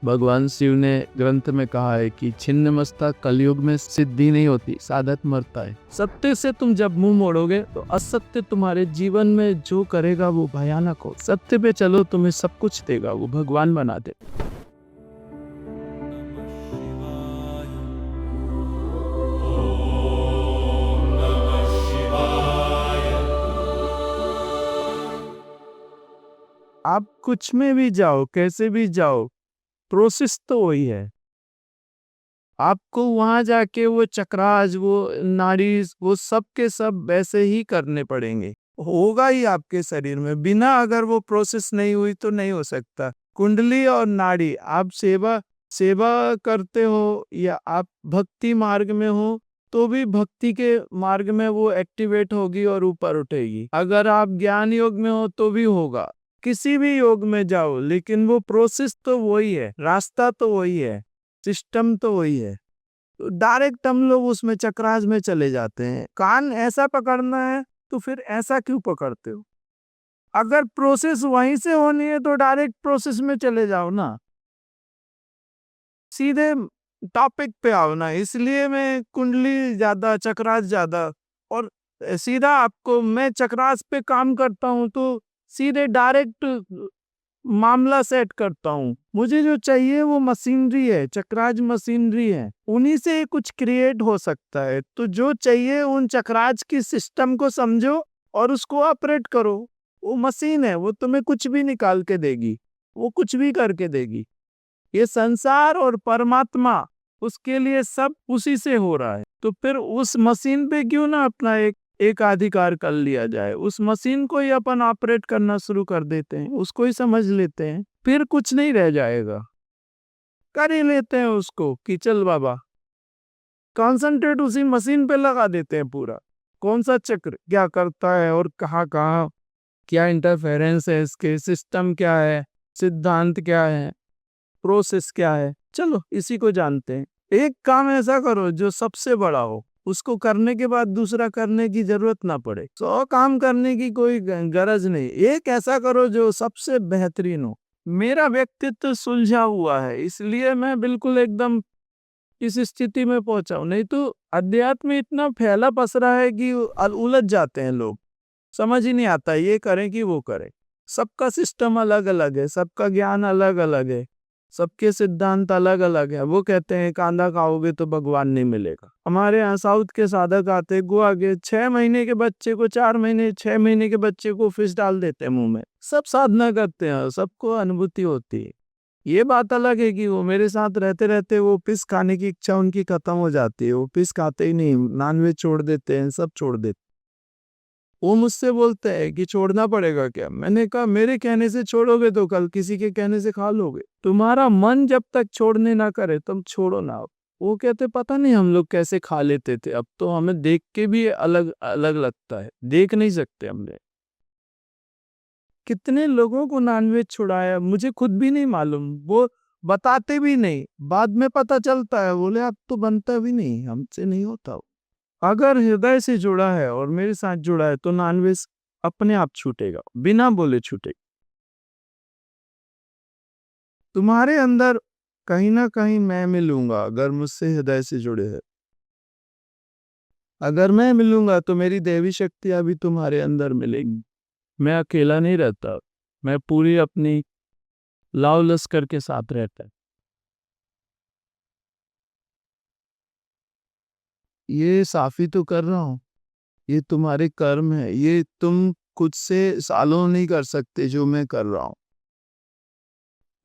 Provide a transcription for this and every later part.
भगवान शिव ने ग्रंथ में कहा है कि छिन्न मस्ता कलयुग में सिद्धि नहीं होती, साधक मरता है। सत्य से तुम जब मुंह मोड़ोगे तो असत्य तुम्हारे जीवन में जो करेगा वो भयानक हो। सत्य पे चलो, तुम्हें सब कुछ देगा, वो भगवान बना दे। आप कुछ में भी जाओ, कैसे भी जाओ, प्रोसेस तो वही है। आपको वहां जाके वो चक्रास, वो नाड़ी, वो सब के सब वैसे ही करने पड़ेंगे। होगा ही आपके शरीर में, बिना अगर वो प्रोसेस नहीं हुई तो नहीं हो सकता। कुंडली और नाड़ी, आप सेवा सेवा करते हो या आप भक्ति मार्ग में हो तो भी भक्ति के मार्ग में वो एक्टिवेट होगी और ऊपर उठेगी। अगर आप ज्ञान योग में हो तो भी होगा। किसी भी योग में जाओ, लेकिन वो प्रोसेस तो वही है, रास्ता तो वही है, सिस्टम तो वही है। तो डायरेक्ट हम लोग उसमें चक्रास में चले जाते हैं। कान ऐसा पकड़ना है तो फिर ऐसा क्यों पकड़ते हो? अगर प्रोसेस वहीं से होनी है तो डायरेक्ट प्रोसेस में चले जाओ ना, सीधे टॉपिक पे आओ ना। इसलिए मैं कुंडली ज्यादा, चक्रास ज्यादा, और सीधा आपको, मैं चक्रास पे काम करता हूँ तो सीधे डायरेक्ट मामला सेट करता हूँ। मुझे जो चाहिए वो मशीनरी है, चक्राज मशीनरी है, उन्हीं से कुछ क्रिएट हो सकता है। तो जो चाहिए उन चक्राज की सिस्टम को समझो और उसको ऑपरेट करो। वो मशीन है, वो तुम्हें कुछ भी निकाल के देगी, वो कुछ भी करके देगी। ये संसार और परमात्मा, उसके लिए सब उसी से हो रहा है। तो फिर उस मशीन पे क्यों ना अपना एक अधिकार कर लिया जाए। उस मशीन को ही अपन ऑपरेट करना शुरू कर देते हैं, उसको ही समझ लेते हैं, फिर कुछ नहीं रह जाएगा। कर ही लेते हैं उसको कि चल बाबा, कॉन्सेंट्रेट उसी मशीन पे लगा देते हैं पूरा। कौन सा चक्र क्या करता है और कहाँ कहाँ क्या इंटरफेरेंस है, इसके सिस्टम क्या है, सिद्धांत क्या है, प्रोसेस क्या है, चलो इसी को जानते हैं। एक काम ऐसा करो जो सबसे बड़ा हो, उसको करने के बाद दूसरा करने की जरूरत ना पड़े। 100 काम करने की कोई गरज नहीं, एक ऐसा करो जो सबसे बेहतरीन हो। मेरा व्यक्तित्व सुलझा हुआ है, इसलिए मैं बिल्कुल एकदम इस स्थिति में पहुंचा हूं। नहीं तो अध्यात्म में इतना फैला पसरा है कि उलझ जाते हैं लोग, समझ ही नहीं आता ये करें कि वो करें। सबका सिस्टम अलग अलग है, सबका ज्ञान अलग अलग है, सबके सिद्धांत अलग अलग है। वो कहते हैं कांदा खाओगे तो भगवान नहीं मिलेगा। हमारे यहाँ साउथ के साधक आते, गोवा के 6 महीने के बच्चे को, 4 महीने 6 महीने के बच्चे को फिश डाल देते हैं मुंह में। सब साधना करते हैं, सबको अनुभूति होती है। ये बात अलग है कि वो मेरे साथ रहते रहते वो फिश खाने की इच्छा उनकी खत्म हो जाती है, वो फिश खाते ही नहीं, नॉनवेज छोड़ देते हैं, सब छोड़ देते। वो मुझसे बोलते हैं कि छोड़ना पड़ेगा क्या? मैंने कहा मेरे कहने से छोड़ोगे तो कल किसी के कहने से खा लोगे। तुम्हारा मन जब तक छोड़ने ना करे तुम छोड़ो ना। वो कहते पता नहीं हम लोग कैसे खा लेते थे, अब तो हमें देख के भी अलग अलग लगता है, देख नहीं सकते हमने। कितने लोगों को नॉनवेज छुड़ाया मुझे खुद भी नहीं मालूम, वो बताते भी नहीं, बाद में पता चलता है, बोले अब तो बनता भी नहीं, हमसे नहीं होता। अगर हृदय से जुड़ा है और मेरे साथ जुड़ा है तो नॉनवेज अपने आप छूटेगा, बिना बोले छूटेगा। तुम्हारे अंदर कहीं ना कहीं मैं मिलूंगा अगर मुझसे हृदय से जुड़े हैं। अगर मैं मिलूंगा तो मेरी देवी शक्तियां भी तुम्हारे अंदर मिलेंगी। मैं अकेला नहीं रहता, मैं पूरी अपनी लाव लश्कर के साथ रहता है। ये साफी तो कर रहा हूँ, ये तुम्हारे कर्म है, ये तुम खुद से सालों नहीं कर सकते जो मैं कर रहा हूँ।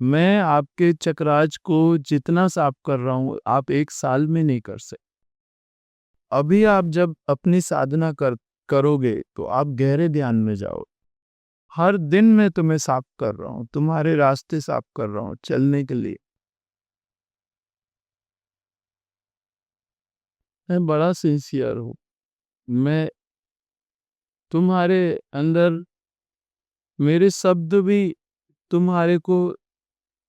मैं आपके चक्राज को जितना साफ कर रहा हूँ आप 1 साल में नहीं कर सकते। अभी आप जब अपनी साधना करोगे तो आप गहरे ध्यान में जाओ। हर दिन मैं तुम्हें साफ कर रहा हूँ, तुम्हारे रास्ते साफ कर रहा हूँ चलने के लिए। मैं बड़ा सिंसियर हूँ। मैं तुम्हारे अंदर, मेरे शब्द भी तुम्हारे को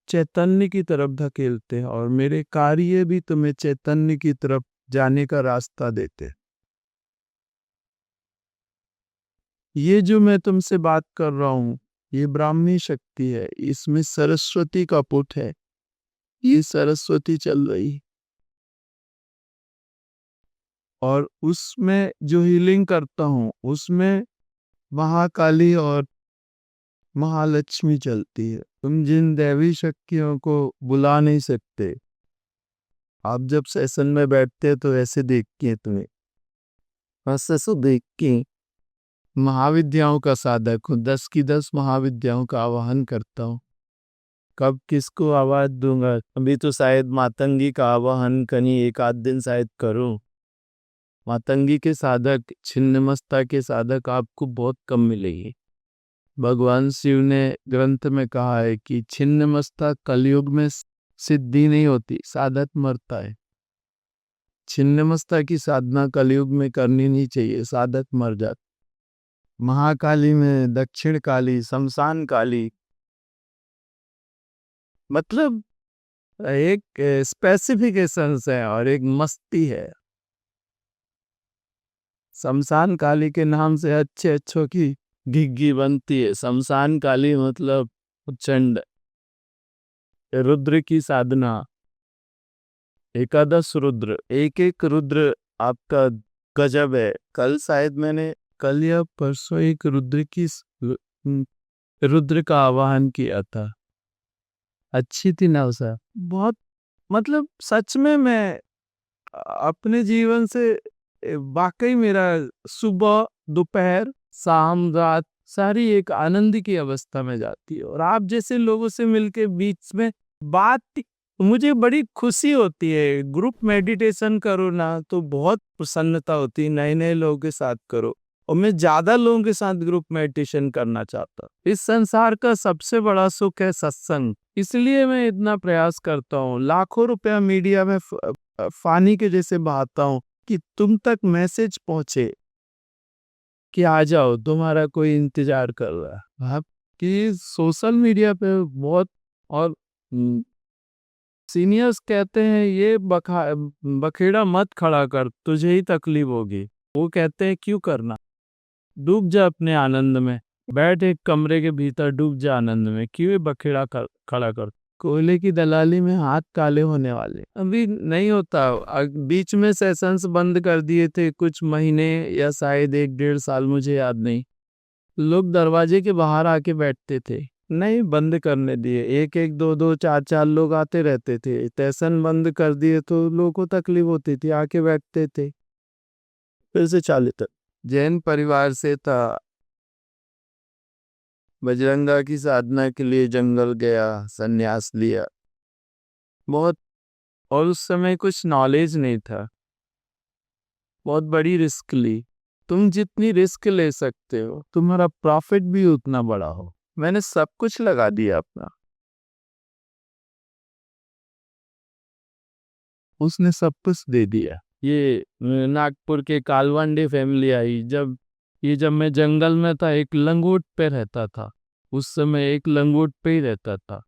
चैतन्य की तरफ धकेलते हैं और मेरे कार्य भी तुम्हें चैतन्य की तरफ जाने का रास्ता देते हैं। ये जो मैं तुमसे बात कर रहा हूँ, ये ब्राह्मी शक्ति है, इसमें सरस्वती का पुट है। ये सरस्वती चल रही, और उसमें जो हीलिंग करता हूँ उसमें महाकाली और महालक्ष्मी चलती है। तुम जिन दैवी शक्तियों को बुला नहीं सकते, आप जब सेशन में बैठते हो तो ऐसे देखती है तुम्हें, बस ऐसे देख के महाविद्याओं का साधक हूँ, 10 की 10 महाविद्याओं का आवाहन करता हूँ। कब किसको आवाज दूंगा, अभी तो शायद मातंगी का आवाहन कहीं एक आध दिन शायद करूं। मातंगी के साधक, छिन्नमस्ता के साधक आपको बहुत कम मिलेंगे। भगवान शिव ने ग्रंथ में कहा है कि छिन्नमस्ता कलयुग में सिद्धि नहीं होती, साधक मरता है। छिन्नमस्ता की साधना कलयुग में करनी नहीं चाहिए, साधक मर जाता। महाकाली में दक्षिण काली, शमशान काली, मतलब एक स्पेसिफिकेशंस है और एक मस्ती है। शमशान काली के नाम से अच्छे अच्छों की घिग्गी बनती है। शमशान काली मतलब चंड, रुद्र की साधना, एकादश रुद्र, एक एक रुद्र आपका गजब है। कल शायद मैंने, कल या परसों एक रुद्र का आवाहन किया था, अच्छी थी नवसा बहुत। मतलब सच में मैं अपने जीवन से वाकई मेरा सुबह दोपहर शाम रात सारी एक आनंद की अवस्था में जाती है, और आप जैसे लोगों से मिलके बीच में बात, मुझे बड़ी खुशी होती है। ग्रुप मेडिटेशन करो ना तो बहुत प्रसन्नता होती है, नए नए लोगों के साथ करो, और मैं ज्यादा लोगों के साथ ग्रुप मेडिटेशन करना चाहता हूँ। इस संसार का सबसे बड़ा सुख है सत्संग, इसलिए मैं इतना प्रयास करता हूँ। लाखों रुपया मीडिया में फानी के जैसे बहाता हूँ कि तुम तक मैसेज पहुंचे कि आ जाओ, तुम्हारा कोई इंतजार कर रहा है। आप कि सोशल मीडिया पे बहुत, और सीनियर्स कहते हैं ये बखेड़ा मत खड़ा कर, तुझे ही तकलीफ होगी। वो कहते हैं क्यों करना, डूब जा अपने आनंद में, बैठ एक कमरे के भीतर डूब जा आनंद में, क्यों ये बखेड़ा खड़ा कर। कोयले की दलाली में हाथ काले होने वाले, अभी नहीं होता। बीच में सेशंस बंद कर दिए थे कुछ महीने या शायद 1-1.5 साल, मुझे याद नहीं। लोग दरवाजे के बाहर आके बैठते थे, नहीं बंद करने दिए। एक एक दो दो चार चार लोग आते रहते थे, सेशन बंद कर दिए तो लोगों को तकलीफ होती थी, आके बैठते थे। फिर से चालू था, जैन परिवार से था, बजरंगा की साधना के लिए जंगल गया, संन्यास लिया बहुत, और उस समय कुछ नॉलेज नहीं था, बहुत बड़ी रिस्क ली। तुम जितनी रिस्क ले सकते हो तुम्हारा प्रॉफिट भी उतना बड़ा हो। मैंने सब कुछ लगा दिया अपना, उसने सब कुछ दे दिया। ये नागपुर के कालवांडे फैमिली आई, जब मैं जंगल में था, एक लंगोट पे रहता था, उस समय एक लंगोट पे ही रहता था,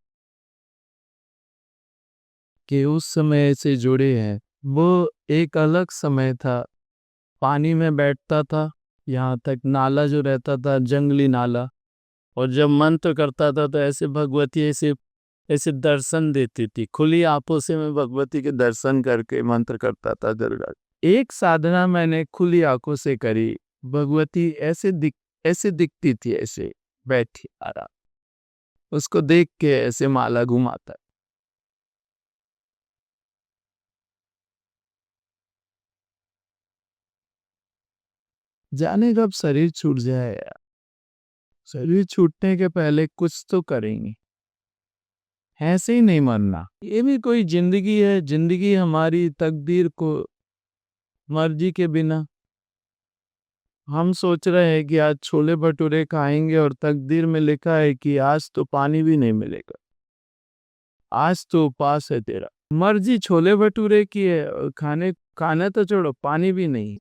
कि उस समय से जुड़े हैं। वो एक अलग समय था, पानी में बैठता था, यहाँ तक नाला जो रहता था जंगली नाला, और जब मंत्र करता था तो ऐसे भगवती ऐसे ऐसे दर्शन देती थी, खुली आंखों से मैं भगवती के दर्शन करके मंत्र करता था दुर्गा। एक साधना मैंने खुली आंखों से करी, भगवती ऐसे दिखती थी, ऐसे बैठी आराम, उसको देख के ऐसे माला घुमाता। जाने कब शरीर छूट जाए यार, शरीर छूटने के पहले कुछ तो करेंगे, ऐसे ही नहीं मरना। ये भी कोई जिंदगी है? जिंदगी हमारी तकदीर को मर्जी के बिना, हम सोच रहे हैं कि आज छोले भटूरे खाएंगे और तकदीर में लिखा है कि आज तो पानी भी नहीं मिलेगा, आज तो उपवास है तेरा। मर्जी छोले भटूरे की है और खाने तो छोड़ो, पानी भी नहीं।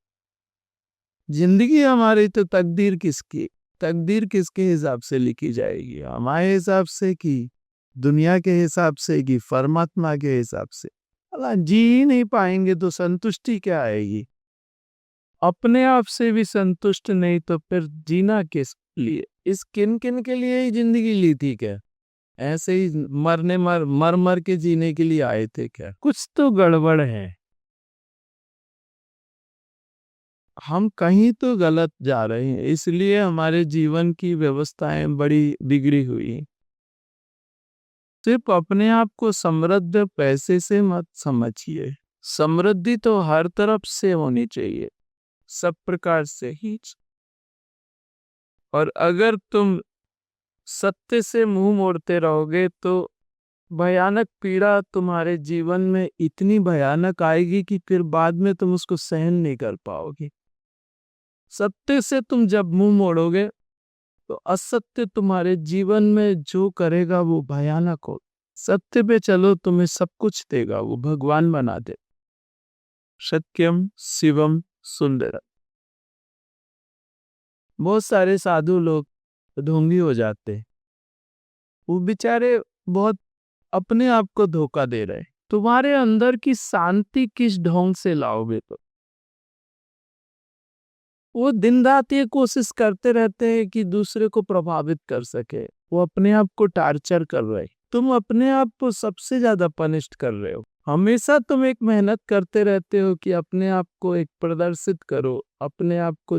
जिंदगी हमारी तो तकदीर किसकी, तकदीर किसके हिसाब से लिखी जाएगी, हमारे हिसाब से कि दुनिया के हिसाब से कि परमात्मा के हिसाब से। अल्लाह जी ही नहीं पाएंगे तो संतुष्टि क्या आएगी? अपने आप से भी संतुष्ट नहीं तो फिर जीना किस लिए? इस किन किन के लिए ही जिंदगी ली थी क्या? ऐसे ही मर मर के जीने के लिए आए थे क्या? कुछ तो गड़बड़ है। हम कहीं तो गलत जा रहे हैं, इसलिए हमारे जीवन की व्यवस्थाएं बड़ी बिगड़ी हुई हैं। सिर्फ अपने आप को समृद्ध पैसे से मत समझिए। समृद्धि तो हर तरफ से होनी चाहिए, सब प्रकार से ही। और अगर तुम सत्य से मुंह मोड़ते रहोगे तो भयानक पीड़ा तुम्हारे जीवन में इतनी भयानक आएगी कि फिर बाद में तुम उसको सहन नहीं कर पाओगे। सत्य से तुम जब मुंह मोड़ोगे तो असत्य तुम्हारे जीवन में जो करेगा वो भयानक हो। सत्य पे चलो, तुम्हें सब कुछ देगा, वो भगवान बना दे। सत्यम शिवम सुंदरम। बहुत सारे साधु लोग ढोंगी हो जाते, वो बेचारे बहुत अपने आप को धोखा दे रहे। तुम्हारे अंदर की शांति किस ढंग से लाओगे? तो वो दिन रात ये कोशिश करते रहते हैं कि दूसरे को प्रभावित कर सके, वो अपने आप को टार्चर कर रहे। तुम अपने आप को सबसे ज्यादा पनिष्ड कर रहे हो। हमेशा तुम एक मेहनत करते रहते हो कि अपने आप को एक प्रदर्शित करो, अपने आप को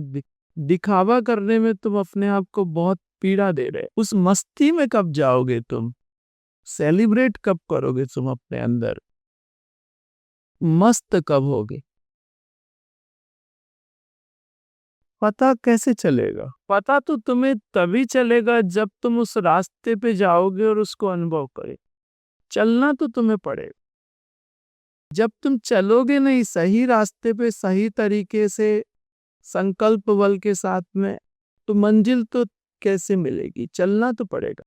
दिखावा करने में तुम अपने आप को बहुत पीड़ा दे रहे। उस मस्ती में कब जाओगे तुम? सेलिब्रेट कब करोगे तुम अपने अंदर? मस्त कब होगे? पता कैसे चलेगा? पता तो तुम्हें तभी चलेगा जब तुम उस रास्ते पे जाओगे और उसको अनुभव करें। चलना तो तुम्हें पड़ेगा। जब तुम चलोगे नहीं सही रास्ते पे, सही तरीके से, संकल्प बल के साथ में, तो मंजिल तो कैसे मिलेगी? चलना तो पड़ेगा।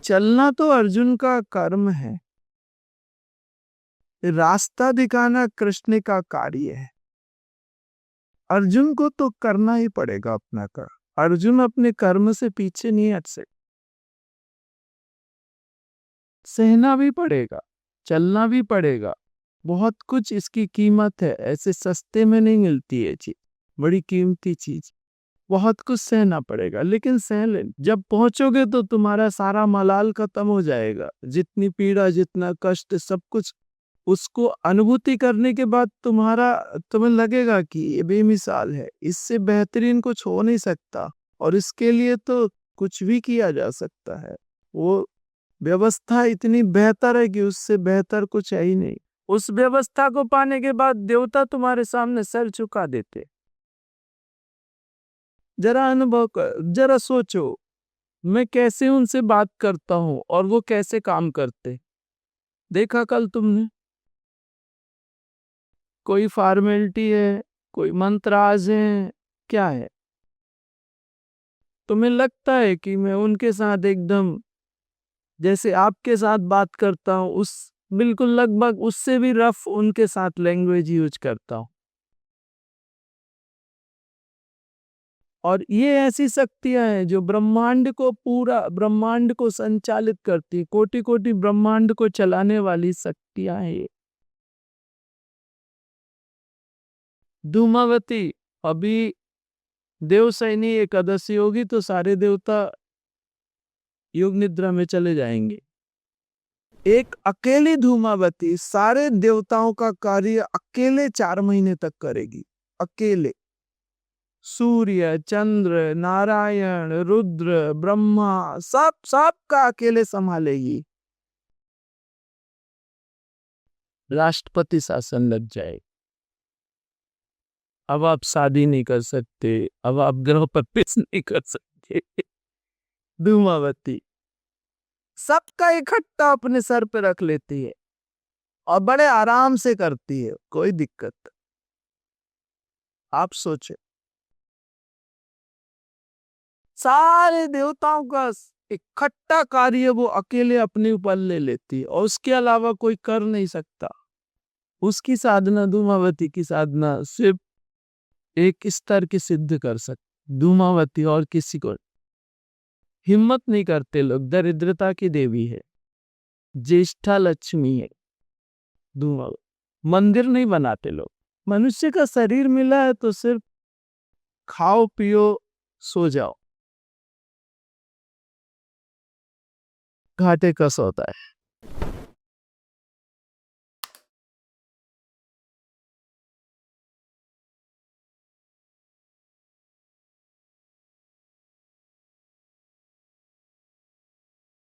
चलना तो अर्जुन का कर्म है, रास्ता दिखाना कृष्ण का कार्य है। अर्जुन को तो करना ही पड़ेगा अपना कर्म। अर्जुन अपने कर्म से पीछे नहीं हट सकता। सहना भी पड़ेगा, चलना भी पड़ेगा। बहुत कुछ इसकी कीमत है, ऐसे सस्ते में नहीं मिलती है चीज, बड़ी कीमती चीज। बहुत कुछ सहना पड़ेगा, लेकिन सह ले। जब पहुंचोगे तो तुम्हारा सारा मलाल खत्म हो जाएगा। जितनी पीड़ा, जितना कष्ट, सब कुछ उसको अनुभूति करने के बाद तुम्हें लगेगा कि ये बेमिसाल है, इससे बेहतरीन कुछ हो नहीं सकता। और इसके लिए तो कुछ भी किया जा सकता है। वो व्यवस्था इतनी बेहतर है कि उससे बेहतर कुछ है ही नहीं। उस व्यवस्था को पाने के बाद देवता तुम्हारे सामने सर झुका देते। जरा अनुभव कर, जरा सोचो, मैं कैसे उनसे बात करता हूं और वो कैसे काम करते। देखा कल तुमने? कोई फॉर्मेलिटी है, कोई मंत्राज है, क्या है? तुम्हें लगता है कि मैं उनके साथ एकदम जैसे आपके साथ बात करता हूं, उस बिल्कुल लगभग उससे भी रफ उनके साथ लैंग्वेज यूज करता हूं। और ये ऐसी शक्तियां हैं जो ब्रह्मांड को, पूरा ब्रह्मांड को संचालित करती, कोटि कोटि ब्रह्मांड को चलाने वाली शक्तियां हैं ये। धूमावती, अभी देवसैनी एकादशी होगी तो सारे देवता योग निद्रा में चले जाएंगे। एक अकेली धूमावती सारे देवताओं का कार्य अकेले 4 महीने तक करेगी। अकेले सूर्य, चंद्र, नारायण, रुद्र, ब्रह्मा, सब सब का अकेले संभालेगी। राष्ट्रपति शासन लग जाए। अब आप शादी नहीं कर सकते, अब आप ग्रह प्रवेश नहीं कर सकते। धूमावती सबका इकट्ठा अपने सर पे रख लेती है और बड़े आराम से करती है, कोई दिक्कत। आप सोचे, सारे देवताओं का इकट्ठा कार्य वो अकेले अपने ऊपर ले लेती है और उसके अलावा कोई कर नहीं सकता। उसकी साधना, धूमावती की साधना सिर्फ एक स्तर की सिद्ध कर सकती धूमावती, और किसी को हिम्मत नहीं करते लोग। दरिद्रता की देवी है, ज्येष्ठा लक्ष्मी है धूमावती। मंदिर नहीं बनाते लोग। मनुष्य का शरीर मिला है तो सिर्फ खाओ पियो सो जाओ। घाटे का सौदा है।